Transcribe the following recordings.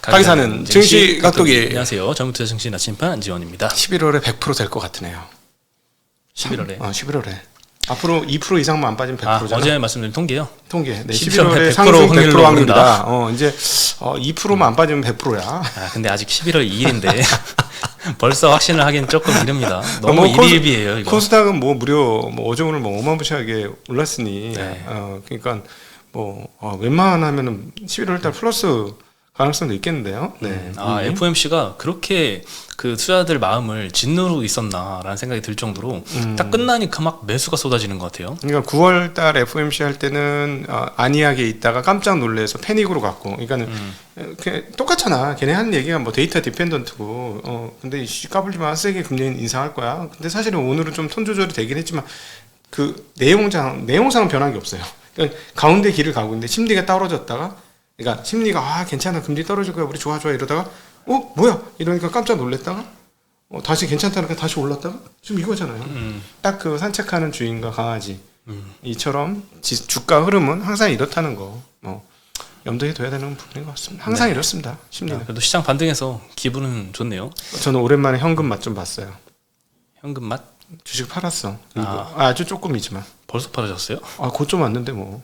가기 사는 증시 각도기. 안녕하세요. 전부터 증시 나침반 안지원입니다. 11월에 100% 될 것 같으네요. 11월에. 11월에. 앞으로 2% 이상만 안 빠지면 100%잖아. 어제 말씀드린 통계요. 통계. 네, 11월에 11월에 상승 100% 확률이다. 오른다. 이제 2%만 안 빠지면 100%야. 근데 아직 11월 2일인데 벌써 확신을 하기는 조금 이릅니다. 너무 일일비예요. 이거. 코스닥은 뭐 무려 어제 오늘 어마무시하게 올랐으니, 네. 그러니까 웬만하면은 11월달 플러스 가능성도 있겠는데요. 네. FOMC가 그렇게 그 투자자들 마음을 짓누르고 있었나라는 생각이 들 정도로 딱 끝나니까 막 매수가 쏟아지는 것 같아요. 그러니까 9월달 FOMC 할 때는 안이하게 있다가 깜짝 놀래서 패닉으로 갔고, 그러니까는 그냥 똑같잖아. 걔네 하는 얘기가 뭐 데이터 디펜던트고, 근데 까불지마 세게 금리 인상할 거야. 근데 사실은 오늘은 좀 톤 조절이 되긴 했지만 그 내용상은 변한 게 없어요. 그러니까 가운데 길을 가고 있는데 심리가 떨어졌다가, 그러니까 심리가 괜찮아 금리 떨어질 거야 우리 좋아 이러다가 뭐야 이러니까 깜짝 놀랬다가 다시 괜찮다니까 다시 올랐다가 지금 이거잖아요. 딱 그 산책하는 주인과 강아지 이처럼 주가 흐름은 항상 이렇다는 거 염두에 둬야 되는 부분인 것 같습니다. 항상 이렇습니다. 심리는. 그래도 시장 반등해서 기분은 좋네요. 저는 오랜만에 현금 맛 좀 봤어요. 현금 맛? 주식 팔았어. 아주 조금이지만. 벌써 팔아졌어요? 고점 왔는데 뭐.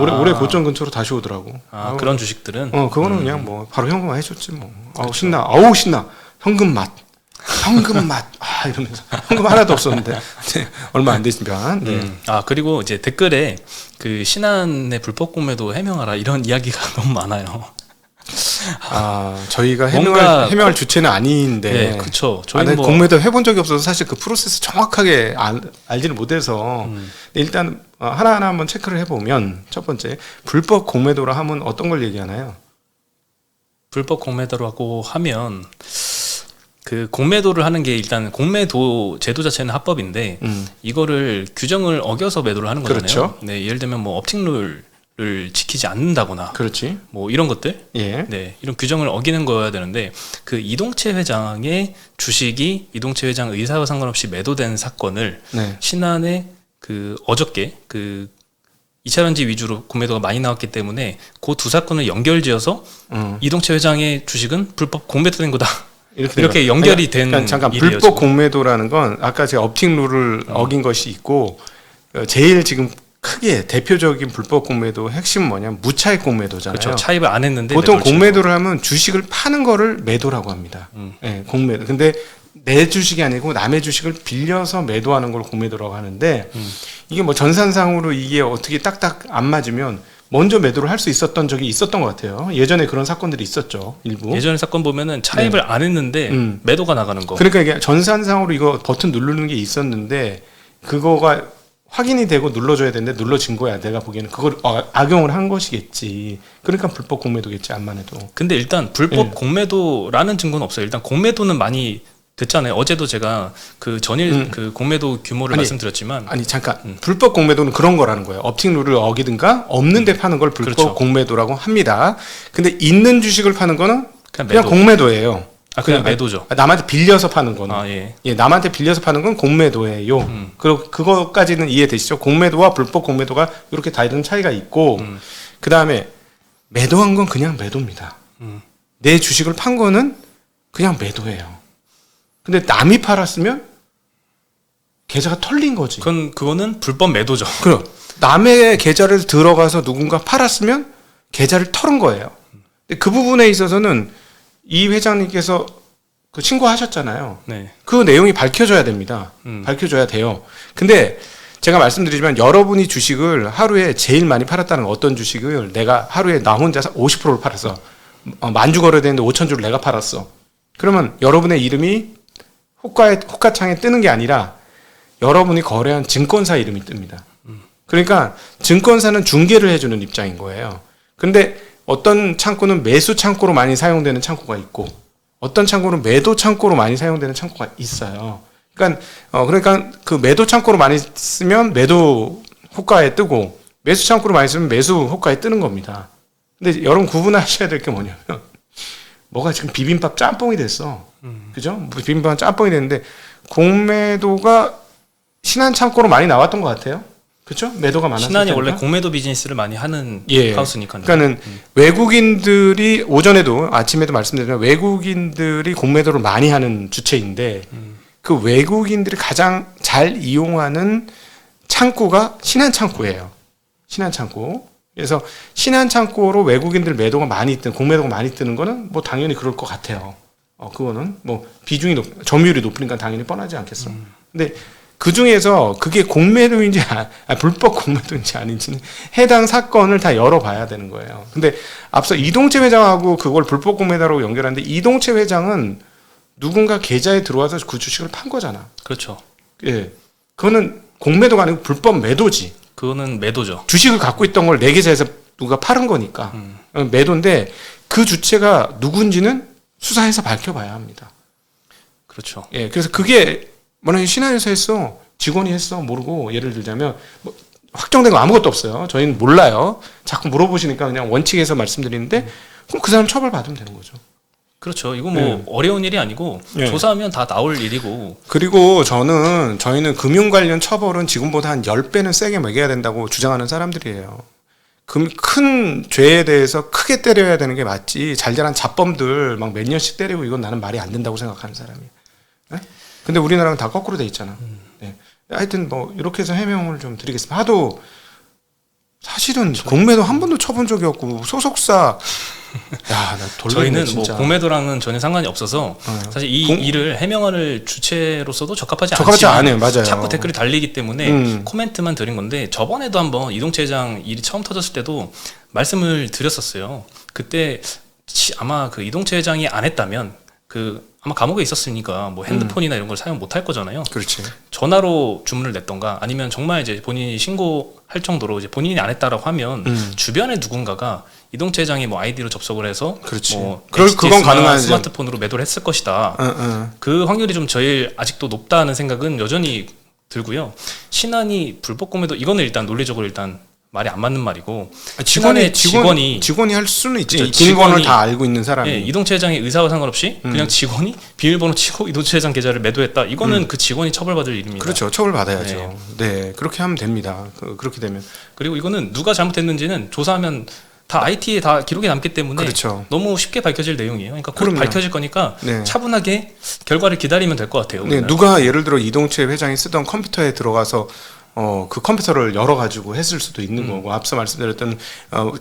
올해 고점 근처로 다시 오더라고. 그런 주식들은? 그거는 그냥 뭐 바로 현금화 해줬지 뭐. 그렇죠. 신나. 신나. 현금 맛. 이러면서 현금 하나도 없었는데 얼마 안 됐지만. 네. 그리고 이제 댓글에 그 신한의 불법 공매도 해명하라 이런 이야기가 너무 많아요. 저희가 해명할 주체는 아닌데. 네, 그렇죠. 저희는 공매도 해본 적이 없어서 사실 그 프로세스 정확하게 알지를 못해서 일단 하나하나 한번 체크를 해보면 첫 번째 불법 공매도라 하면 어떤 걸 얘기하나요? 불법 공매도라고 하면 그 공매도를 하는 게 일단 공매도 제도 자체는 합법인데 이거를 규정을 어겨서 매도를 하는 거잖아요. 그렇죠. 네, 예를 들면 뭐 업팅룰 을 지키지 않는다거나, 그렇지. 뭐 이런 것들, 예. 이런 규정을 어기는 거여야 되는데 그 이동채 회장의 주식이 이동채 회장 의사와 상관없이 매도된 사건을 신한의 그 어저께 그 2차전지 위주로 공매도가 많이 나왔기 때문에 그 두 사건을 연결지어서 이동채 회장의 주식은 불법 공매도된 거다. 이렇게 연결이 된 그러니까 잠깐 일이에요, 불법 지금. 공매도라는 건 아까 제가 업팅 룰을 어긴 것이 있고 제일 지금 크게 대표적인 불법 공매도 핵심은 뭐냐면 무차익 공매도잖아요. 그렇죠. 차입을 안 했는데 보통 공매도를 하면 주식을 파는 거를 매도라고 합니다. 네, 공매도. 근데 내 주식이 아니고 남의 주식을 빌려서 매도하는 걸 공매도라고 하는데 이게 뭐 전산상으로 이게 어떻게 딱딱 안 맞으면 먼저 매도를 할 수 있었던 적이 있었던 것 같아요. 예전에 그런 사건들이 있었죠. 일부. 예전에 사건 보면은 차입을 안 했는데 매도가 나가는 거. 그러니까 이게 전산상으로 이거 버튼 누르는 게 있었는데 그거가 확인이 되고 눌러줘야 되는데 눌러진 거야. 내가 보기에는 그걸 악용을 한 것이겠지. 그러니까 불법 공매도겠지. 암만 해도. 근데 일단 불법 공매도라는 증거는 없어요. 일단 공매도는 많이 됐잖아요. 어제도 제가 그 전일 그 공매도 규모를 말씀드렸지만 잠깐 불법 공매도는 그런 거라는 거예요. 업팅 룰을 어기든가 없는데 파는 걸 불법 그렇죠. 공매도라고 합니다. 근데 있는 주식을 파는 거는 그냥 매도. 공매도예요. 그냥 매도죠. 남한테 빌려서 파는 거는. 예. 남한테 빌려서 파는 건 공매도예요. 그리고 그거까지는 이해되시죠? 공매도와 불법 공매도가 이렇게 다른 차이가 있고, 그 다음에 매도한 건 그냥 매도입니다. 내 주식을 판 거는 그냥 매도예요. 근데 남이 팔았으면 계좌가 털린 거지. 그거는 불법 매도죠. 그럼 남의 계좌를 들어가서 누군가 팔았으면 계좌를 털은 거예요. 근데 그 부분에 있어서는 이 회장님께서 그 신고하셨잖아요. 네. 그 내용이 밝혀져야 됩니다. 밝혀져야 돼요. 근데 제가 말씀드리지만 여러분이 주식을 하루에 제일 많이 팔았다는 어떤 주식을 내가 하루에 나 혼자 50%를 팔았어. 10,000주 거래되는데 5,000주를 내가 팔았어. 그러면 여러분의 이름이 호가창에 뜨는 게 아니라 여러분이 거래한 증권사 이름이 뜹니다. 그러니까 증권사는 중개를 해주는 입장인 거예요. 근데 어떤 창고는 매수 창고로 많이 사용되는 창고가 있고 어떤 창고는 매도 창고로 많이 사용되는 창고가 있어요. 그러니까 그 매도 창고로 많이 쓰면 매도 호가에 뜨고 매수 창고로 많이 쓰면 매수 호가에 뜨는 겁니다. 근데 여러분 구분하셔야 될 게 뭐냐면 뭐가 지금 비빔밥 짬뽕이 됐어. 그죠? 비빔밥 짬뽕이 됐는데 공매도가 신한 창고로 많이 나왔던 것 같아요. 그렇죠? 매도가 많았을 신한이 테니까. 원래 공매도 비즈니스를 많이 하는 예. 하우스니까요. 그러니까는 외국인들이 오전에도 아침에도 말씀드렸지만 외국인들이 공매도를 많이 하는 주체인데 그 외국인들이 가장 잘 이용하는 창구가 신한 창구예요. 신한 창구. 그래서 신한 창구로 외국인들 매도가 많이 뜨는 공매도가 많이 뜨는 거는 뭐 당연히 그럴 것 같아요. 그거는 뭐 비중이 점유율이 높으니까 당연히 뻔하지 않겠어. 근데 그 중에서 그게 공매도인지 불법 공매도인지 아닌지는 해당 사건을 다 열어봐야 되는 거예요. 근데 앞서 이동채 회장하고 그걸 불법 공매도로 연결하는데 이동채 회장은 누군가 계좌에 들어와서 그 주식을 판 거잖아. 그렇죠. 예, 그거는 공매도가 아니고 불법 매도지. 그거는 매도죠. 주식을 갖고 있던 걸 내 계좌에서 누가 팔은 거니까 매도인데 그 주체가 누군지는 수사해서 밝혀봐야 합니다. 그렇죠. 예, 그래서 그게 만약에 신한에서 했어, 직원이 했어 모르고 예를 들자면 뭐 확정된 거 아무것도 없어요. 저희는 몰라요. 자꾸 물어보시니까 그냥 원칙에서 말씀드리는데 그럼 그 사람 처벌 받으면 되는 거죠. 그렇죠. 이거 뭐 어려운 일이 아니고 조사하면 다 나올 일이고. 그리고 저희는 금융 관련 처벌은 지금보다 한 10배는 세게 매겨야 된다고 주장하는 사람들이에요. 큰 죄에 대해서 크게 때려야 되는 게 맞지. 잘잘한 자범들 막 몇 년씩 때리고 이건 나는 말이 안 된다고 생각하는 사람이에요. 네? 근데 우리나라는 다 거꾸로 돼 있잖아. 네. 하여튼 뭐 이렇게 해서 해명을 좀 드리겠습니다. 하도 사실은 공매도 한 번도 쳐본 적이 없고 소속사 야, 나 저희는 진짜. 뭐 공매도랑은 전혀 상관이 없어서 사실 이 일을 해명할 주체로서도 적합하지 않아요. 맞아요. 자꾸 댓글이 달리기 때문에 코멘트만 드린 건데 저번에도 한번 이동채 회장 일이 처음 터졌을 때도 말씀을 드렸었어요. 그때 아마 그 이동채 회장이 안 했다면 아마 감옥에 있었으니까 뭐 핸드폰이나 이런 걸 사용 못 할 거잖아요. 그렇지. 전화로 주문을 냈던가 아니면 정말 이제 본인이 신고할 정도로 이제 본인이 안 했다라고 하면 주변에 누군가가 이동채 회장이 뭐 아이디로 접속을 해서 그렇지. 뭐 그건 가능한 스마트폰으로 매도를 했을 것이다. 그 확률이 좀 제일 아직도 높다는 생각은 여전히 들고요. 신한이 불법 공매도 이거는 일단 논리적으로 일단 말이 안 맞는 말이고 직원이 할 수는 있지. 그렇죠. 비밀번호를 다 알고 있는 사람이. 예, 이동채 회장의 의사와 상관없이 그냥 직원이 비밀번호 치고 이동채 회장 계좌를 매도했다. 이거는 그 직원이 처벌받을 일입니다. 그렇죠. 처벌받아야죠. 네, 그렇게 하면 됩니다. 그렇게 되면. 그리고 이거는 누가 잘못했는지는 조사하면 다 IT에 다 기록이 남기 때문에 그렇죠. 너무 쉽게 밝혀질 내용이에요. 그러니까 곧 밝혀질 거니까 네. 차분하게 결과를 기다리면 될 것 같아요. 네, 누가 예를 들어 이동채 회장이 쓰던 컴퓨터에 들어가서 그 컴퓨터를 열어가지고 했을 수도 있는 거고, 앞서 말씀드렸던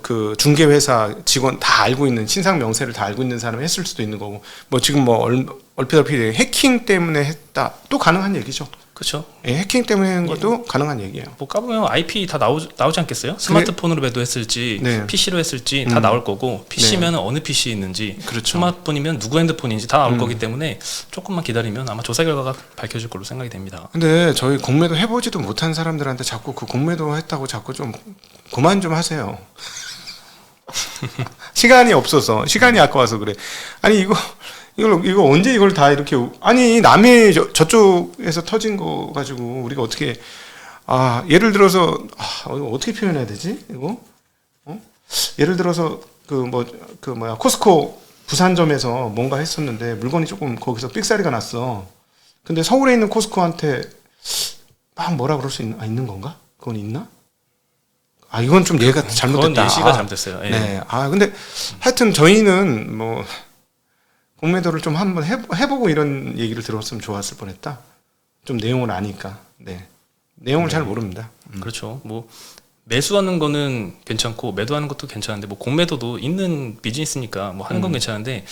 그 중개회사 직원 다 알고 있는 신상 명세를 다 알고 있는 사람이 했을 수도 있는 거고, 뭐 지금 뭐 얼핏 해킹 때문에 했다 또 가능한 얘기죠. 그렇죠. 예, 해킹 때문에 하는 것도 가능한 얘기예요. 뭐 까보면 IP 다 나오지 않겠어요? 스마트폰으로 매도했을지 PC로 했을지 다 나올 거고, PC면 어느 PC 있는지, 그렇죠. 스마트폰이면 누구 핸드폰인지 다 나올 거기 때문에 조금만 기다리면 아마 조사 결과가 밝혀질 걸로 생각이 됩니다. 근데 저희 공매도 해보지도 못한 사람들한테 자꾸 그 공매도 했다고 자꾸 좀 그만 좀 하세요. 시간이 없어서, 시간이 아까워서 그래. 아니 이거 언제 이걸 다 이렇게, 아니 남이 저쪽에서 터진 거 가지고 우리가 어떻게, 예를 들어서 이거 어떻게 표현해야 되지 이거? 예를 들어서 코스코 부산점에서 뭔가 했었는데 물건이 조금 거기서 삑사리가 났어. 근데 서울에 있는 코스코한테 막 뭐라 그럴 수 있는 건가? 그건 있나? 이건 좀 얘가 잘못됐다. 그건 예시가 잘못됐어요. 예. 네. 근데 하여튼 저희는 뭐 공매도를 좀 한번 해보고 이런 얘기를 들었으면 좋았을 뻔했다. 좀 내용을 아니까. 네. 내용을 잘 모릅니다. 그렇죠. 뭐 매수하는 거는 괜찮고 매도하는 것도 괜찮은데, 뭐 공매도도 있는 비즈니스니까 뭐 하는 건 괜찮은데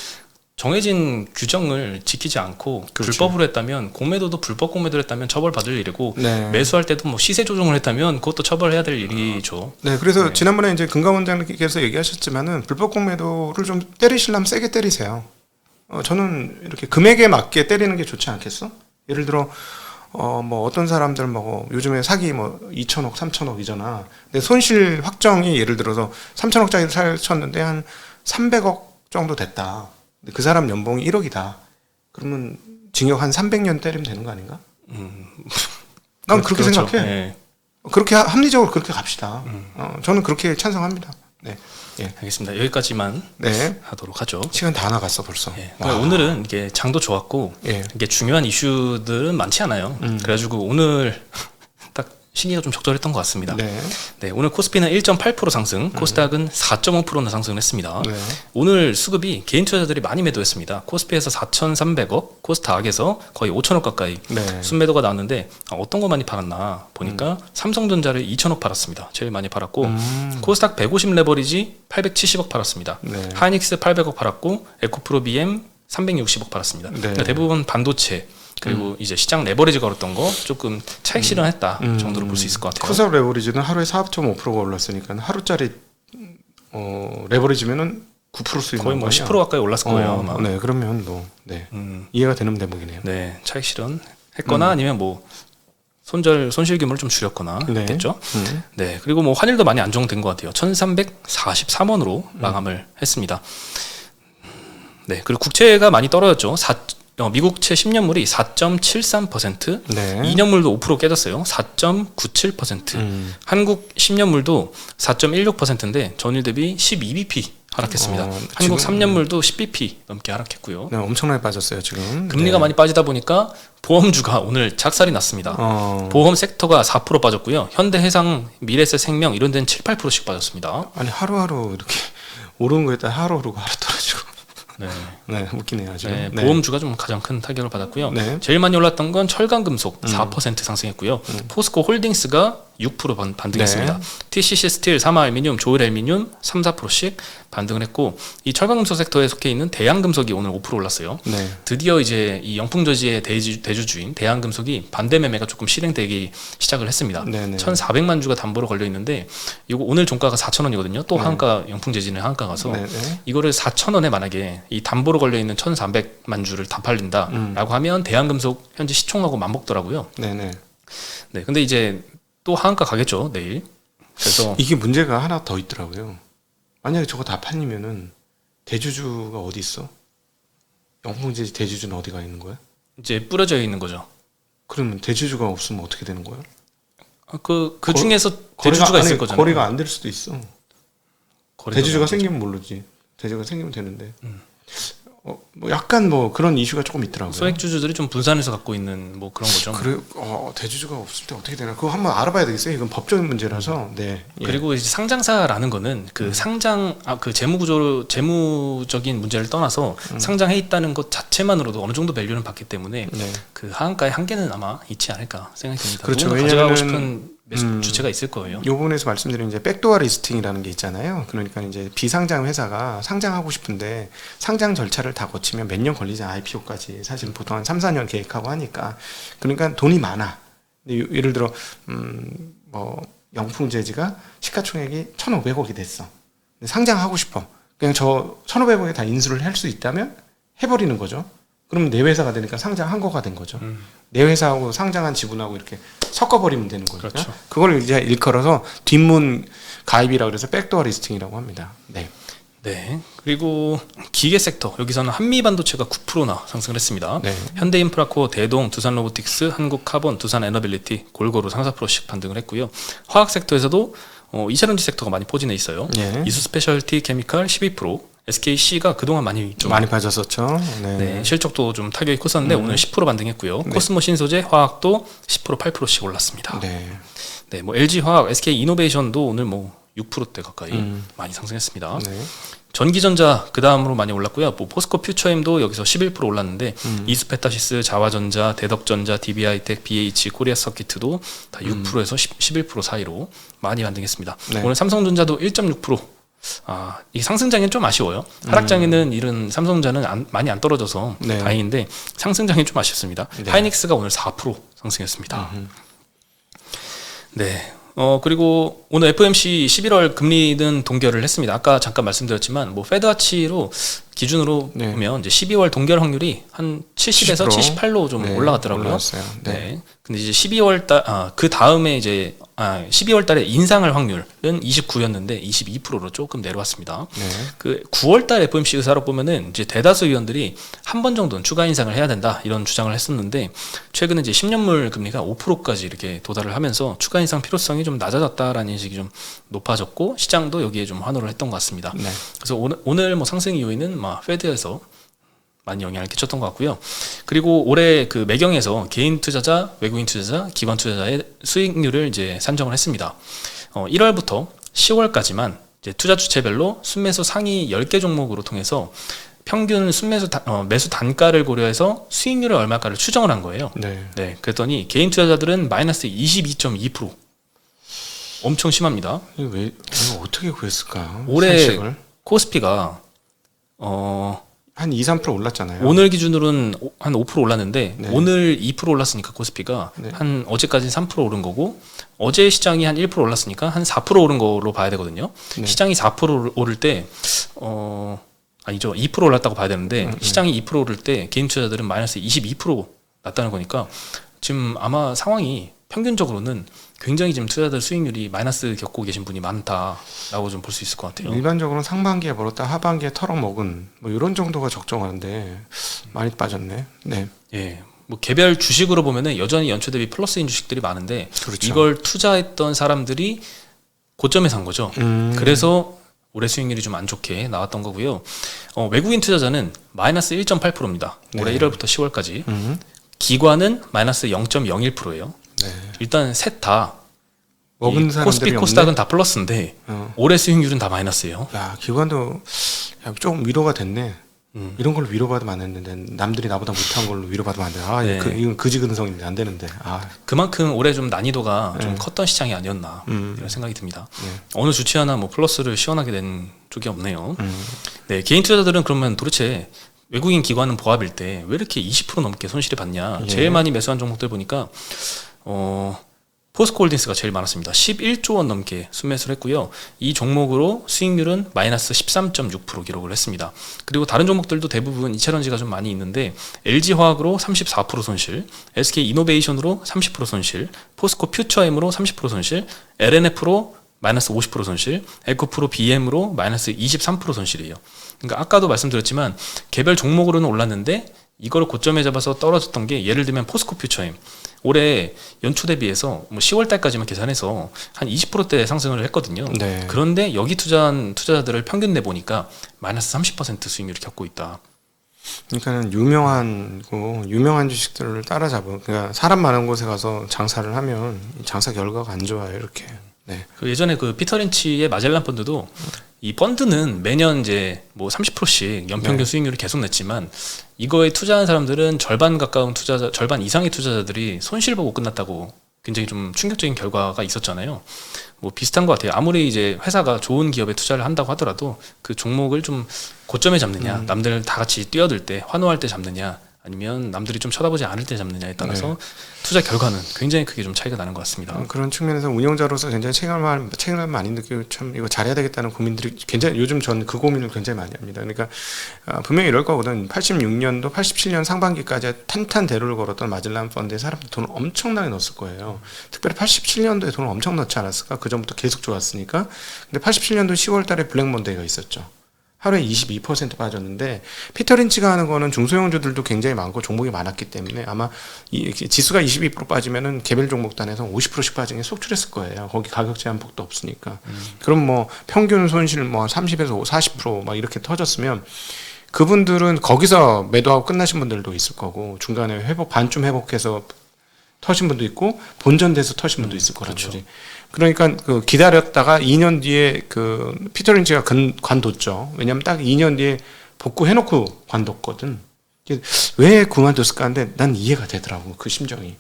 정해진 규정을 지키지 않고 그렇죠. 불법으로 했다면, 공매도도 불법 공매도를 했다면 처벌받을 일이고, 네. 매수할 때도 뭐 시세 조정을 했다면 그것도 처벌해야 될 일이죠. 네, 그래서 지난번에 이제 금감원장님께서 얘기하셨지만은 불법 공매도를 좀 때리시려면 세게 때리세요. 저는 이렇게 금액에 맞게 때리는 게 좋지 않겠어? 예를 들어 뭐 어떤 사람들 뭐 요즘에 사기 뭐 2천억, 3천억이잖아. 근데 손실 확정이 예를 들어서 3천억짜리를 사셨는데 한 300억 정도 됐다. 근데 그 사람 연봉이 1억이다. 그러면 징역 한 300년 때리면 되는 거 아닌가? 난 그렇게 그렇죠. 생각해. 네. 그렇게 합리적으로 그렇게 갑시다. 저는 그렇게 찬성합니다. 네. 예. 알겠습니다. 여기까지만 하도록 하죠. 시간 다 나갔어 벌써. 오늘은 이게 장도 좋았고 이게 중요한 이슈들은 많지 않아요. 그래가지고 오늘 딱 시기가 좀 적절했던 것 같습니다. 네. 네, 오늘 코스피는 1.8% 상승, 코스닥은 4.5%나 상승을 했습니다. 네. 오늘 수급이 개인 투자자들이 많이 매도했습니다. 코스피에서 4,300억, 코스닥에서 거의 5천억 가까이 네. 순매도가 나왔는데 어떤 거 많이 팔았나 보니까 삼성전자를 2천억 팔았습니다. 제일 많이 팔았고 코스닥 150 레버리지 870억 팔았습니다. 네. 하이닉스 800억 팔았고 에코프로 BM 360억 팔았습니다. 네. 그러니까 대부분 반도체 그리고 이제 시장 레버리지 걸었던 거 조금 차익 실현했다 정도로 볼 수 있을 것 같아요. 코스닥 레버리지는 하루에 4.5%가 올랐으니까 하루짜리 레버리지면은 9% 수익 거의 뭐 10% 가까이 올랐을 거예요. 아마. 네, 그러면 뭐 네. 이해가 되는 대목이네요. 네, 차익 실현했거나 아니면 뭐 손실 규모를 좀 줄였거나 네. 했겠죠. 네, 그리고 뭐 환율도 많이 안정된 것 같아요. 1,343원으로 마감을 했습니다. 네, 그리고 국채가 많이 떨어졌죠. 미국채 10년물이 4.73%, 네. 2년물도 5% 깨졌어요. 4.97%. 한국 10년물도 4.16%인데 전일 대비 12bp 하락했습니다. 한국 3년물도 10bp 넘게 하락했고요. 네, 엄청나게 빠졌어요 지금. 금리가 네. 많이 빠지다 보니까 보험주가 오늘 작살이 났습니다. 보험 섹터가 4% 빠졌고요. 현대해상, 미래에셋생명 이런 데는 7, 8%씩 빠졌습니다. 아니 하루하루 이렇게 오르는 거에 따라 하루 오르고 하루 떨어지고. 네. 네, 웃기네요 지금. 네, 네. 보험주가 좀 가장 큰 타격을 받았고요. 네. 제일 많이 올랐던 건 철강금속 4% 상승했고요. 포스코 홀딩스가 6% 반등했습니다. 네. TCC 스틸, 사마알미늄, 조일알미늄 3, 4%씩 반등을 했고 이 철강금속 섹터에 속해 있는 대양금속이 오늘 5% 올랐어요. 네. 드디어 이제 이 영풍저지의 대주주인 대양금속이 반대 매매가 조금 실행되기 시작을 했습니다. 네네. 1,400만 주가 담보로 걸려 있는데 이거 오늘 종가가 4,000원이거든요. 또 한가 영풍재진의 한가 가서 네네. 이거를 4,000원에 만약에 이 담보로 걸려 있는 1,400만 주를 다 팔린다라고 하면 대양금속 현재 시총하고 맞먹더라고요. 네네. 네, 근데 이제 또 하한가 가겠죠 내일. 그래서 이게 문제가 하나 더 있더라고요. 만약에 저거 다 팔리면은 대주주가 어디 있어? 영풍재지 대주주는 어디가 있는 거야? 이제 뿌려져 있는 거죠. 그러면 대주주가 없으면 어떻게 되는 거야? 그 중에서 대주주가 있을 거잖아요. 거래가 안 될 수도 있어. 거래가 대주주가 안 되죠. 생기면 모르지. 대주주가 생기면 되는데. 뭐 약간 뭐 그런 이슈가 조금 있더라고요. 소액주주들이 좀 분산해서 갖고 있는 뭐 그런 거죠. 그래, 대주주가 없을 때 어떻게 되나? 그거 한번 알아봐야 되겠어요. 이건 법적인 문제라서. 네. 예. 그리고 이제 상장사라는 거는 그 그 재무적인 문제를 떠나서 상장해 있다는 것 자체만으로도 어느 정도 밸류는 받기 때문에 네. 그 하한가의 한계는 아마 있지 않을까 생각이 듭니다. 그렇죠. 누군가 가져가고 왜냐면은, 싶은 매수 주체가 있을 거예요. 요 부분에서 말씀드린 이제 백도어 리스팅이라는 게 있잖아요. 그러니까 이제 비상장 회사가 상장하고 싶은데 상장 절차를 다 거치면 몇 년 걸리잖아요. IPO까지. 사실 보통 한 3, 4년 계획하고 하니까. 그러니까 돈이 많아. 근데 예를 들어 뭐 영풍재지가 시가총액이 1,500억이 됐어. 근데 상장하고 싶어. 그냥 저 1,500억에 다 인수를 할 수 있다면 해버리는 거죠. 그러면 내 회사가 되니까 상장한 거가 된 거죠. 내 회사하고 상장한 지분하고 이렇게 섞어버리면 되는 거죠. 그렇죠. 그걸 이제 일컬어서 뒷문 가입이라고 그래서 백도어 리스팅이라고 합니다. 네. 네. 그리고 기계 섹터 여기서는 한미반도체가 9%나 상승을 했습니다. 네. 현대인프라코어, 대동, 두산로보틱스, 한국카본, 두산에너빌리티 골고루 3, 4%씩 반등을 했고요. 화학 섹터에서도 2차전지 섹터가 많이 포진해 있어요. 예. 이수 스페셜티 케미칼 12%, SKC가 그동안 많이 빠졌었죠. 네. 네, 실적도 좀 타격이 컸었는데 오늘 10% 반등했고요. 네. 코스모 신소재, 화학도 10% 8%씩 올랐습니다. 네. 네, 뭐 LG 화학, SK 이노베이션도 오늘 뭐 6%대 가까이 많이 상승했습니다. 네. 전기전자 그 다음으로 많이 올랐고요. 뭐 포스코 퓨처엠도 여기서 11% 올랐는데 이수페타시스, 자화전자, 대덕전자, DB하이텍, BH, 코리아 서키트도 다 6%에서 11% 사이로 많이 반등했습니다. 네. 오늘 삼성전자도 1.6%. 이 상승장에는 좀 아쉬워요. 하락장에는 이런 삼성전자는 많이 안 떨어져서 네. 다행인데 상승장에는 좀 아쉽습니다. 네. 하이닉스가 오늘 4% 상승했습니다. 네. 그리고 오늘 FOMC 11월 금리는 동결을 했습니다. 아까 잠깐 말씀드렸지만 뭐 페드와치로 기준으로 네. 보면 이제 12월 동결 확률이 한 70에서 70%? 78로 좀 네, 올라갔더라고요. 올라왔어요. 네. 네. 근데 이제 12월 그 다음에 이제 12월 달에 인상할 확률은 29였는데 22%로 조금 내려왔습니다. 네. 그 9월 달 FOMC 의사록 보면은 이제 대다수 의원들이 한 번 정도는 추가 인상을 해야 된다 이런 주장을 했었는데 최근에 이제 10년물 금리가 5%까지 이렇게 도달을 하면서 추가 인상 필요성이 좀 낮아졌다라는 인식이 좀 높아졌고 시장도 여기에 좀 환호를 했던 것 같습니다. 네. 그래서 오늘 뭐 상승 이유에는 페드에서 많이 영향을 끼쳤던 것 같고요. 그리고 올해 그 매경에서 개인 투자자, 외국인 투자자, 기관 투자자의 수익률을 이제 산정을 했습니다. 1월부터 10월까지만 이제 투자 주체별로 순매수 상위 10개 종목으로 통해서 평균 순매수 매수 단가를 고려해서 수익률을 얼마까를 추정을 한 거예요. 네. 그랬더니 개인 투자자들은 마이너스 22.2%. 엄청 심합니다. 이거 어떻게 그랬을까? 올해 상식을? 코스피가 한 2, 3% 올랐잖아요. 오늘 기준으로는 한 5% 올랐는데 네. 오늘 2% 올랐으니까 코스피가 네. 한 어제까지 3% 오른 거고 어제 시장이 한 1% 올랐으니까 한 4% 오른 걸로 봐야 되거든요. 네. 시장이 4% 오를 때 아니죠. 2% 올랐다고 봐야 되는데 시장이 2% 오를 때 개인 투자자들은 마이너스 22% 났다는 거니까 지금 아마 상황이 평균적으로는 굉장히 지금 투자자들 수익률이 마이너스 겪고 계신 분이 많다라고 좀 볼 수 있을 것 같아요. 일반적으로는 상반기에 벌었다 하반기에 털어먹은 뭐 이런 정도가 적정한데 많이 빠졌네. 네. 예. 뭐 개별 주식으로 보면은 여전히 연초 대비 플러스인 주식들이 많은데 그렇죠. 이걸 투자했던 사람들이 고점에 산 거죠. 그래서 올해 수익률이 좀 안 좋게 나왔던 거고요. 외국인 투자자는 마이너스 1.8%입니다. 올해 네. 1월부터 10월까지. 기관은 마이너스 0.01%예요. 네. 일단 셋 다 먹은 사람들이 코스피 없네? 코스닥은 다 플러스인데 어. 올해 수익률은 다 마이너스예요. 야, 기관도 조금 위로가 됐네. 이런 걸로 위로받으면 안 되는데 남들이 나보다 못한 걸로 위로받으면 안 돼. 아, 네. 이건 그지근성인데 안 되는데. 아, 그만큼 올해 좀 난이도가 좀 네. 컸던 시장이 아니었나 이런 생각이 듭니다. 네. 어느 주치 하나 뭐 플러스를 시원하게 낸 쪽이 없네요. 네, 개인 투자자들은 그러면 도대체 외국인 기관은 보합일 때 왜 이렇게 20% 넘게 손실이 받냐? 예. 제일 많이 매수한 종목들 보니까 포스코홀딩스가 제일 많았습니다. 11조 원 넘게 순매수를 했고요. 이 종목으로 수익률은 마이너스 13.6% 기록을 했습니다. 그리고 다른 종목들도 대부분 이차전지가 좀 많이 있는데 LG화학으로 34% 손실, SK이노베이션으로 30% 손실, 포스코 퓨처엠으로 30% 손실, LNF로 마이너스 50% 손실, 에코프로 BM으로 마이너스 23% 손실이에요. 그러니까 아까도 말씀드렸지만 개별 종목으로는 올랐는데 이걸 고점에 잡아서 떨어졌던 게 예를 들면 포스코 퓨처엠 올해 연초 대비해서 뭐 10월 달까지만 계산해서 한 20%대 상승을 했거든요. 네. 그런데 여기 투자한 투자자들을 평균 내 보니까 마이너스 30% 수익률을 겪고 있다. 그러니까는 유명한 주식들을 따라잡은. 그러니까 사람 많은 곳에 가서 장사를 하면 장사 결과가 안 좋아요. 이렇게. 네. 그 예전에 그 피터 린치의 마젤란 펀드도 이 펀드는 매년 이제 뭐 30%씩 연평균 네. 수익률을 계속 냈지만 이거에 투자한 사람들은 절반 가까운 투자자, 절반 이상의 투자자들이 손실 보고 끝났다고 굉장히 좀 충격적인 결과가 있었잖아요. 뭐 비슷한 것 같아요. 아무리 이제 회사가 좋은 기업에 투자를 한다고 하더라도 그 종목을 좀 고점에 잡느냐, 남들 다 같이 뛰어들 때, 환호할 때 잡느냐, 아니면 남들이 좀 쳐다보지 않을 때 잡느냐에 따라서 네. 투자 결과는 굉장히 크게 좀 차이가 나는 것 같습니다. 그런 측면에서 운영자로서 굉장히 책임을 많이 느끼고 참 이거 잘해야 되겠다는 고민들이 굉장히 요즘 전 그 고민을 굉장히 많이 합니다. 그러니까 분명히 이럴 거거든. 86년도, 87년 상반기까지 탄탄대로를 걸었던 마젤란 펀드에 사람들 돈을 엄청나게 넣었을 거예요. 특별히 87년도에 돈을 엄청 넣지 않았을까? 그 전부터 계속 좋았으니까. 근데 87년도 10월 달에 블랙먼데이가 있었죠. 하루에 22% 빠졌는데 피터 린치가 하는 거는 중소형주들도 굉장히 많고 종목이 많았기 때문에 아마 이 지수가 22% 빠지면은 개별 종목 단에서 50%씩 빠진 게 속출했을 거예요. 거기 가격 제한폭도 없으니까. 그럼 뭐 평균 손실 뭐 30에서 40%막 이렇게 터졌으면 그분들은 거기서 매도하고 끝나신 분들도 있을 거고 중간에 반쯤 회복해서 터신 분도 있고 본전돼서 터신 분도 있을 거란 그렇죠. 거지. 그러니까 그 기다렸다가 2년 뒤에 그 피터 린치가 관뒀죠. 왜냐하면 딱 2년 뒤에 복구해놓고 관뒀거든. 왜 그만뒀을까 하는데 난 이해가 되더라고 그 심정이.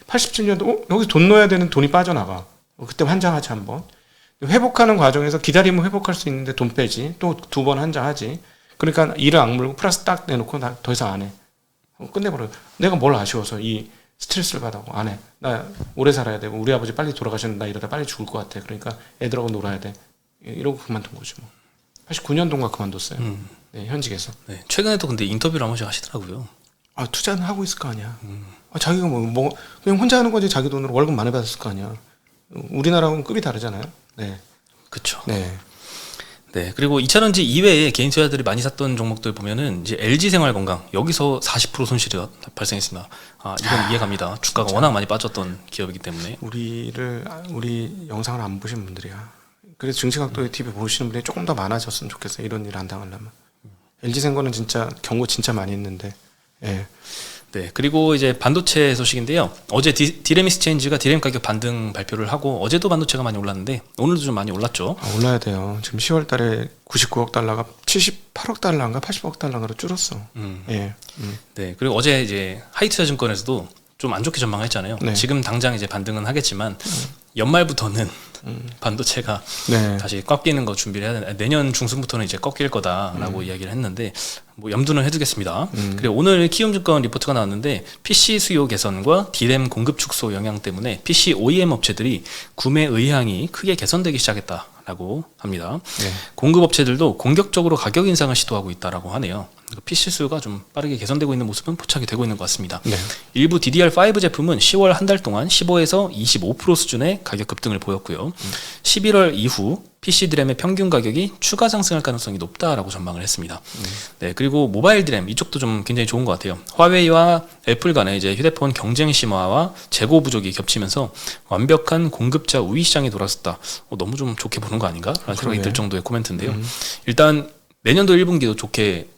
87년도 여기 돈 넣어야 되는 돈이 빠져나가. 그때 환장하지 한번. 회복하는 과정에서 기다리면 회복할 수 있는데 돈 빼지. 또 2번 환장하지. 그러니까 이를 악물고 플러스 딱 내놓고 나 더 이상 안 해. 끝내버려. 내가 뭘 아쉬워서 이 스트레스를 받아고 안 해. 나 오래 살아야 되고 우리 아버지 빨리 돌아가셨는데 나 이러다 빨리 죽을 것 같아. 그러니까 애들하고 놀아야 돼. 이러고 그만둔 거지 뭐. 89년도인가 그만뒀어요. 네, 현직에서. 네, 최근에도 근데 인터뷰를 한 번씩 하시더라고요. 아, 투자는 하고 있을 거 아니야. 아, 자기가 뭐 그냥 혼자 하는 거지. 자기 돈으로 월급 많이 받았을 거 아니야. 우리나라하고는 급이 다르잖아요. 네. 그렇죠. 네. 네, 그리고 이차전지 이외에 개인 투자자들이 많이 샀던 종목들 보면은 이제 LG 생활건강 여기서 40% 손실이 발생했습니다. 아, 이건 이해갑니다. 주가가 워낙 많이 빠졌던 기업이기 때문에. 우리 영상을 안 보신 분들이야. 그래서 증시각도의 TV 보시는 분들이 조금 더 많아졌으면 좋겠어요. 이런 일 안 당하려면. LG생과는 진짜 경고 진짜 많이 했는데. 예. 네, 그리고 이제 반도체 소식인데요. 어제 디램 익스체인지가 디램 가격 반등 발표를 하고 어제도 반도체가 많이 올랐는데 오늘도 좀 많이 올랐죠. 올라야 돼요. 지금 10월 달에 99억 달러가 78억 달러인가 80억 달러로 줄었어. 예. 네, 그리고 어제 이제 하이투자증권에서도 좀 안 좋게 전망했잖아요. 네. 지금 당장 이제 반등은 하겠지만 연말부터는 반도체가 네. 다시 꺾이는 거 준비를 해야 되는, 내년 중순부터는 이제 꺾일 거다라고 이야기를 했는데 뭐 염두는 해두겠습니다. 그리고 오늘 키움증권 리포트가 나왔는데 PC 수요 개선과 디램 공급 축소 영향 때문에 PC OEM 업체들이 구매 의향이 크게 개선되기 시작했다라고 합니다. 네. 공급 업체들도 공격적으로 가격 인상을 시도하고 있다라고 하네요. PC 수요가 좀 빠르게 개선되고 있는 모습은 포착이 되고 있는 것 같습니다. 네. 일부 DDR5 제품은 10월 한 달 동안 15에서 25% 수준의 가격 급등을 보였고요. 11월 이후 PC 드램의 평균 가격이 추가 상승할 가능성이 높다라고 전망을 했습니다. 네, 그리고 모바일 드램 이쪽도 좀 굉장히 좋은 것 같아요. 화웨이와 애플 간의 이제 휴대폰 경쟁 심화와 재고 부족이 겹치면서 완벽한 공급자 우위 시장이 돌아섰다. 너무 좀 좋게 보는 거 아닌가? 라는 생각이 들 정도의 코멘트인데요. 일단 내년도 1분기도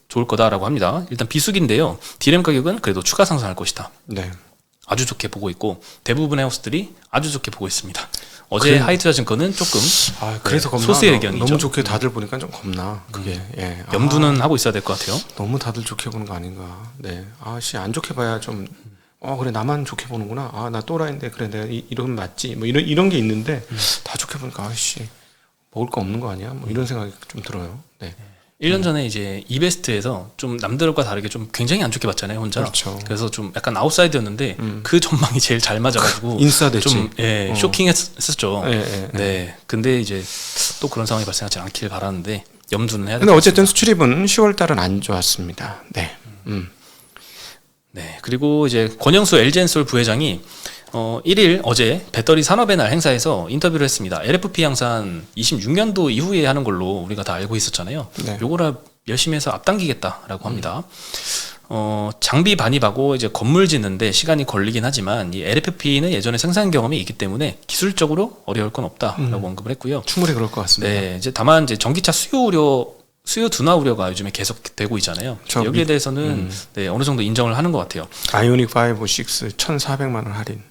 좋을 거다라고 합니다. 일단 비수기인데요. 디램 가격은 그래도 추가 상승할 것이다. 네. 아주 좋게 보고 있고 대부분의 하우스들이 아주 좋게 보고 있습니다. 어제 하이투자증권은 조금 그래서 겁나. 소수의 의견이죠. 너무 좋게 다들 보니까 좀 겁나. 그게 예. 염두는 하고 있어야 될 것 같아요. 너무 다들 좋게 보는 거 아닌가. 네. 안 좋게 봐야 좀 그래 나만 좋게 보는구나. 나 또라이인데 그래 내가 이러면 맞지. 뭐 이런 게 있는데 다 좋게 보니까 먹을 거 없는 거 아니야? 뭐 이런 생각이 좀 들어요. 네. 1년 전에 이제 이베스트에서 좀 남들과 다르게 좀 굉장히 안 좋게 봤잖아요, 혼자. 그렇죠. 그래서 좀 약간 아웃사이드였는데 그 전망이 제일 잘 맞아가지고 인싸됐지. 좀 쇼킹했었죠. 예. 네. 근데 이제 또 그런 상황이 발생하지 않길 바라는데 염두는 해야 될 근데 것 어쨌든 같습니다. 수출입은 10월 달은 안 좋았습니다. 네. 네. 그리고 이제 권영수 LG엔솔 부회장이 1일 어제 배터리 산업의 날 행사에서 인터뷰를 했습니다. LFP 양산 26년도 이후에 하는 걸로 우리가 다 알고 있었잖아요. 네. 요거를 열심히 해서 앞당기겠다라고 합니다. 장비 반입하고 이제 건물 짓는데 시간이 걸리긴 하지만 이 LFP는 예전에 생산 경험이 있기 때문에 기술적으로 어려울 건 없다라고 언급을 했고요. 충분히 그럴 것 같습니다. 네, 이제 다만 이제 전기차 수요 둔화 우려가 요즘에 계속되고 있잖아요. 여기에 대해서는 네, 어느 정도 인정을 하는 것 같아요. 아이오닉 5, 6 1,400만 원 할인.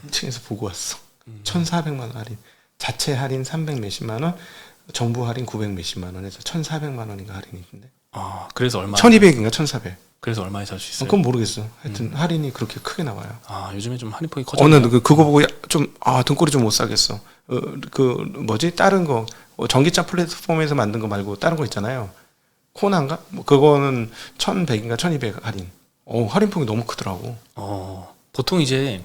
1층에서 보고 왔어. 1,400만 원 할인. 자체 할인 300 몇십만 원, 정부 할인 900 몇십만 원에서 1,400만 원인가 할인이 있는데. 그래서 얼마? 1,200인가 1,400. 그래서 얼마에 살 수 있어요? 그건 모르겠어. 하여튼 할인이 그렇게 크게 나와요. 요즘에 좀 할인폭이 커졌네요. 그거 보고 좀 등골이 좀 못 사겠어. 다른 거 전기차 플랫폼에서 만든 거 말고 다른 거 있잖아요. 코나인가? 그거는 1,100인가 1,200 할인. 할인폭이 너무 크더라고. 보통 이제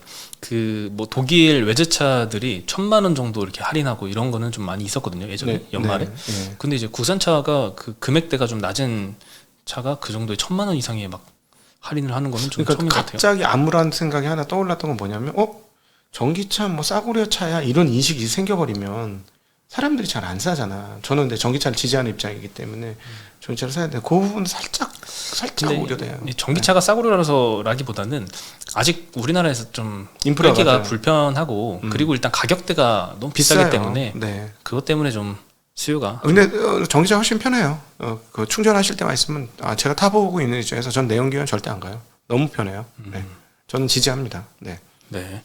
독일 외제차들이 1,000만 원 정도 이렇게 할인하고 이런 거는 좀 많이 있었거든요. 예전에 연말에. 네. 근데 이제 국산차가 그 금액대가 좀 낮은 차가 그 정도에 1,000만 원 이상의 막 할인을 하는 거는 좀 처음인 것 같아요. 갑자기 암울한 생각이 하나 떠올랐던 건 뭐냐면 전기차 싸구려 차야 이런 인식이 생겨버리면 사람들이 잘 안 사잖아. 저는 근데 전기차를 지지하는 입장이기 때문에 전기차를 사야 돼. 그 부분 살짝 우려돼요. 전기차가 싸구려라서라기보다는 아직 우리나라에서 좀 인프라가 끌기가 불편하고 그리고 일단 가격대가 너무 비싸기 비싸요. 때문에 네. 그것 때문에 좀 수요가. 근데 전기차 훨씬 편해요. 충전하실 때만 있으면 제가 타보고 있는 입장에서 전 내연기관 절대 안 가요. 너무 편해요. 네. 저는 지지합니다. 네. 네.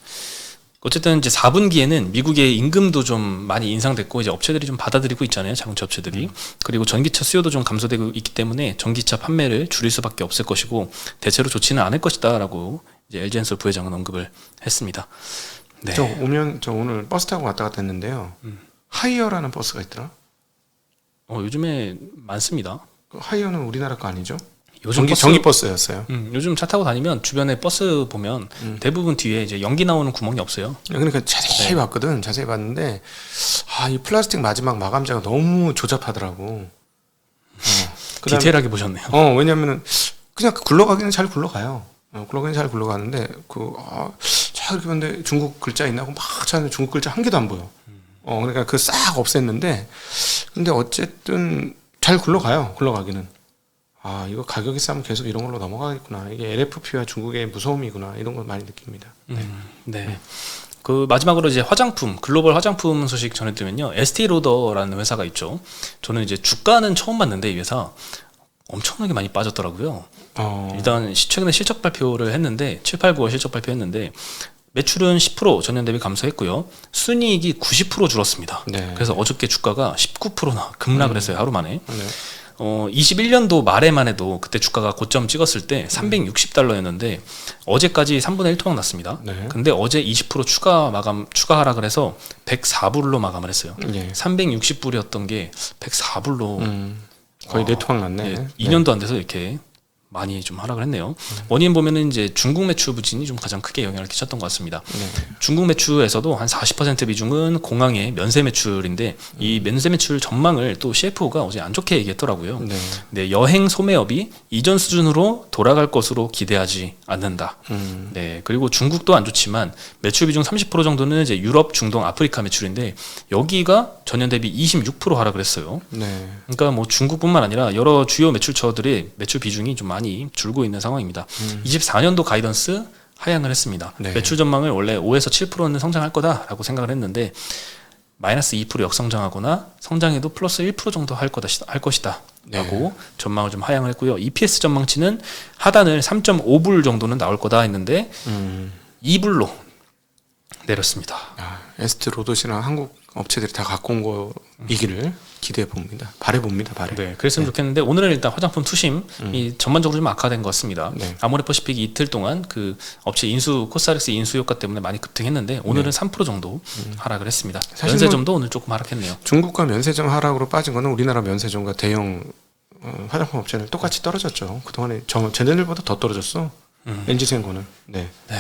어쨌든 이제 4분기에는 미국의 임금도 좀 많이 인상됐고 이제 업체들이 좀 받아들이고 있잖아요. 자동차 업체들이. 그리고 전기차 수요도 좀 감소되고 있기 때문에 전기차 판매를 줄일 수밖에 없을 것이고 대체로 좋지는 않을 것이다라고 이제 LG엔솔 부회장은 언급을 했습니다. 네. 저 오늘 버스 타고 왔다 갔다 했는데요. 하이어라는 버스가 있더라. 요즘에 많습니다. 하이어는 우리나라 거 아니죠? 요즘 전기 버스였어요. 요즘 차 타고 다니면 주변에 버스 보면 대부분 뒤에 이제 연기 나오는 구멍이 없어요. 그러니까 자세히 봤거든. 자세히 봤는데 이 플라스틱 마지막 마감재가 너무 조잡하더라고. 디테일하게 보셨네요. 왜냐면은 그냥 굴러가기는 잘 굴러가요. 굴러가기는 잘 굴러가는데 자 이렇게 봤는데 중국 글자 있나 하고 막 찾는데 중국 글자 한 개도 안 보여. 그러니까 싹 없앴는데 근데 어쨌든 잘 굴러가요. 굴러가기는. 이거 가격이 싸면 계속 이런 걸로 넘어가겠구나. 이게 LFP와 중국의 무서움이구나. 이런 걸 많이 느낍니다. 네. 그 마지막으로 이제 화장품, 글로벌 화장품 소식 전해드리면요. 에스티로더라는 회사가 있죠. 저는 이제 주가는 처음 봤는데 이 회사 엄청나게 많이 빠졌더라고요. 일단 최근에 실적 발표를 했는데 7, 8, 9월 실적 발표했는데 매출은 10% 전년 대비 감소했고요. 순이익이 90% 줄었습니다. 네. 그래서 어저께 주가가 19%나 급락을 했어요. 하루 만에. 네. 21년도 말에만 해도 그때 주가가 고점 찍었을 때 360달러였는데 어제까지 3분의 1 토막 났습니다. 네. 근데 어제 20% 추가 하락을 해서 104불로 마감을 했어요. 네. 360불이었던 게 104불로 거의 네토막 났네. 예, 2년도 안 돼서 이렇게 많이 좀 하락을 했네요. 원인 보면은 이제 중국 매출 부진이 좀 가장 크게 영향을 끼쳤던 것 같습니다. 네. 중국 매출에서도 한 40% 비중은 공항의 면세 매출인데 이 면세 매출 전망을 또 CFO가 어제 안 좋게 얘기했더라고요. 네. 네, 여행 소매업이 이전 수준으로 돌아갈 것으로 기대하지 않는다. 네, 그리고 중국도 안 좋지만 매출 비중 30% 정도는 이제 유럽, 중동, 아프리카 매출인데 여기가 전년 대비 26% 하락을 했어요. 네. 그러니까 뭐 중국뿐만 아니라 여러 주요 매출처들의 매출 비중이 좀 많이 줄고 있는 상황입니다. 24년도 가이던스 하향을 했습니다. 네. 매출 전망을 원래 5에서 7%는 성장할 거다라고 생각을 했는데 마이너스 2% 역성장하거나 성장해도 플러스 1% 정도 할 것이다 라고 네. 전망을 좀 하향을 했고요. EPS 전망치는 하단을 3.5불 정도는 나올 거다 했는데 2불로 내렸습니다. 에스트로봇이랑 한국 업체들이 다 갖고 온 거이기를 기대해 봅니다. 바래 봅니다. 바래. 네, 그랬으면 좋겠는데 오늘은 일단 화장품 투심이 전반적으로 좀 악화된 것 같습니다. 네. 아모레퍼시픽이 이틀 동안 그 업체 코스닥스 인수 효과 때문에 많이 급등했는데 오늘은 3% 정도 하락을 했습니다. 면세점도 오늘 조금 하락했네요. 중국과 면세점 하락으로 빠진 거는 우리나라 면세점과 대형 화장품 업체는 똑같이 떨어졌죠. 그동안에 쟤네들보다 더 떨어졌어. NG생고는. 네. 네.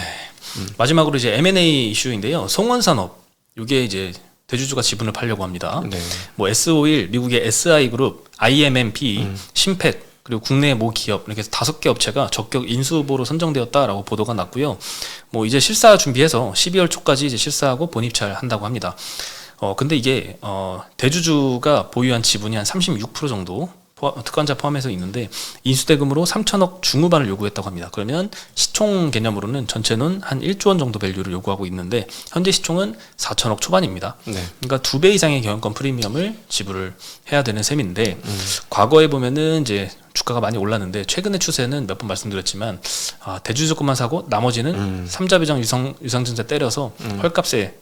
마지막으로 이제 M&A 이슈인데요. 송원산업 이게 이제 대주주가 지분을 팔려고 합니다. 네. 뭐 S51, 미국의 SI그룹, IMMP, 신펫 그리고 국내 모 기업 이렇게 5개 업체가 적격 인수 후보로 선정되었다라고 보도가 났고요. 뭐 이제 실사 준비해서 12월 초까지 이제 실사하고 본입찰 한다고 합니다. 근데 이게 대주주가 보유한 지분이 한 36% 정도 특권자 포함해서 있는데 인수대금으로 3천억 중후반을 요구했다고 합니다. 그러면 시총 개념으로는 전체는 한 1조 원 정도 밸류를 요구하고 있는데 현재 시총은 4천억 초반입니다. 네. 그러니까 2배 이상의 경영권 프리미엄을 지불을 해야 되는 셈인데 과거에 보면은 이제 주가가 많이 올랐는데 최근의 추세는 몇 번 말씀드렸지만 대주주 것만 사고 나머지는 삼자배당 유상증자 때려서 헐값에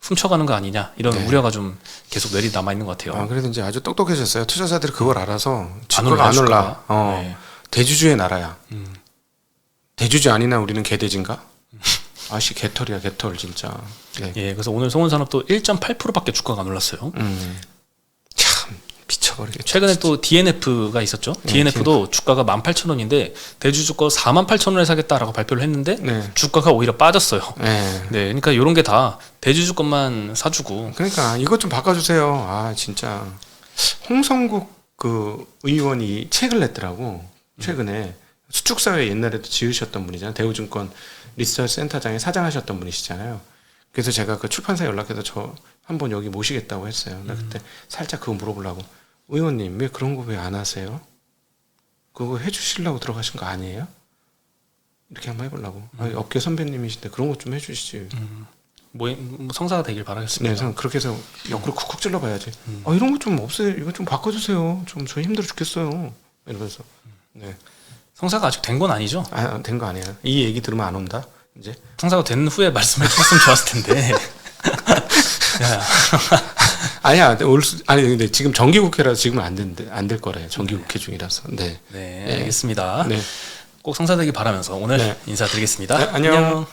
훔쳐가는 거 아니냐 이런 네. 우려가 좀 계속 내리 남아 있는 것 같아요. 그래서 이제 아주 똑똑해졌어요. 투자자들이 그걸 알아서 주가가 안 올라. 네. 대주주의 나라야. 대주주 아니나 우리는 개돼지인가? 아씨 개털이야 개털 진짜. 네. 예, 그래서 오늘 송원산업도 1.8%밖에 주가가 안 올랐어요. 참 미쳐버리겠다. 최근에 진짜. 또 DNF가 있었죠. 네, DNF도 주가가 18,000원인데 대주주 거 48,000원에 사겠다라고 발표를 했는데 네. 주가가 오히려 빠졌어요. 네, 그러니까 이런 게 다 대주주 것만 사주고. 그러니까 이것 좀 바꿔주세요. 진짜 홍성국 그 의원이 책을 냈더라고. 최근에 수축사회 옛날에도 지으셨던 분이잖아요. 대우증권 리서치 센터장에 사장하셨던 분이시잖아요. 그래서 제가 그 출판사에 연락해서 저 한번 여기 모시겠다고 했어요. 나 그때 살짝 그거 물어보려고. 의원님 왜 그런 거 왜 안 하세요? 그거 해주시려고 들어가신 거 아니에요? 이렇게 한번 해보려고. 업계 선배님이신데 그런 거 좀 해주시지. 뭐 성사가 되길 바라겠습니다. 네, 그렇게 해서 옆으로 쿡쿡 찔러봐야지. 이런 거 좀 없어요. 이거 좀 바꿔주세요. 좀 저 힘들어 죽겠어요. 이러면서. 네. 성사가 아직 된 건 아니죠? 된 거 아니에요. 이 얘기 들으면 안 온다. 이제 성사가 된 후에 말씀을 했으면 좋았을 텐데. 아니야. 근데 지금 정기국회라서 지금은 안 될 거래요. 정기국회 중이라서. 네. 네, 알겠습니다. 네. 꼭 성사되길 바라면서 오늘 인사드리겠습니다. 네, 안녕.